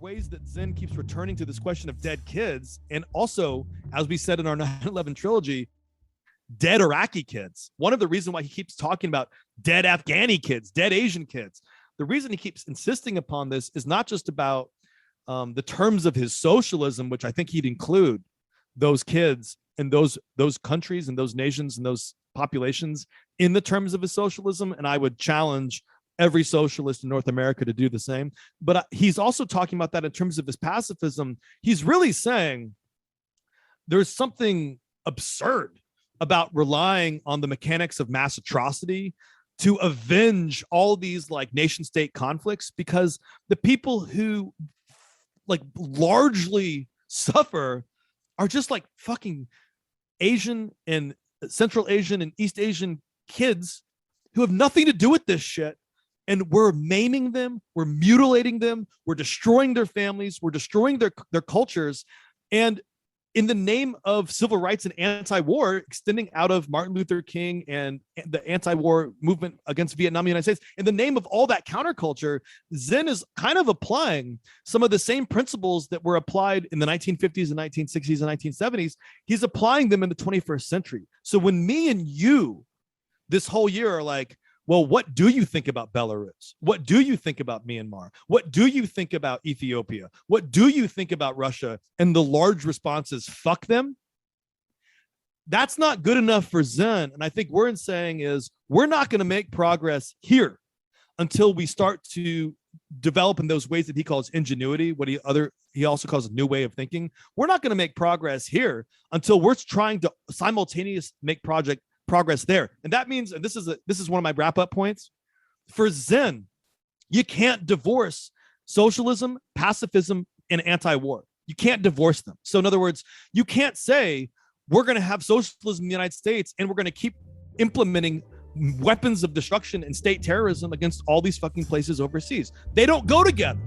ways that Zinn keeps returning to this question of dead kids, and also, as we said in our 9/11 trilogy, dead Iraqi kids. One of the reasons why he keeps talking about dead Afghani kids, dead Asian kids, the reason he keeps insisting upon this is not just about the terms of his socialism, which I think he'd include those kids and those countries and those nations and those populations in the terms of his socialism. And I would challenge every socialist in North America to do the same. But he's also talking about that in terms of his pacifism. He's really saying there's something absurd about relying on the mechanics of mass atrocity to avenge all these like nation state conflicts, because the people who like largely suffer are just like fucking Asian and Central Asian and East Asian kids who have nothing to do with this shit. And we're maiming them, we're mutilating them, we're destroying their families, we're destroying their cultures. And in the name of civil rights and anti-war, extending out of Martin Luther King and the anti-war movement against Vietnam in the United States, in the name of all that counterculture, Zinn is kind of applying some of the same principles that were applied in the 1950s and 1960s and 1970s. He's applying them in the 21st century. So when me and you this whole year are like, well, what do you think about Belarus? What do you think about Myanmar? What do you think about Ethiopia? What do you think about Russia? And the large response is, fuck them. That's not good enough for Zinn. And I think we're saying is we're not going to make progress here until we start to develop in those ways that he calls ingenuity, what he also calls a new way of thinking. We're not going to make progress here until we're trying to simultaneously make progress there. And that means, and this is one of my wrap-up points, for Zinn, you can't divorce socialism, pacifism, and anti-war. You can't divorce them. So in other words, you can't say we're going to have socialism in the United States and we're going to keep implementing weapons of destruction and state terrorism against all these fucking places overseas. They don't go together.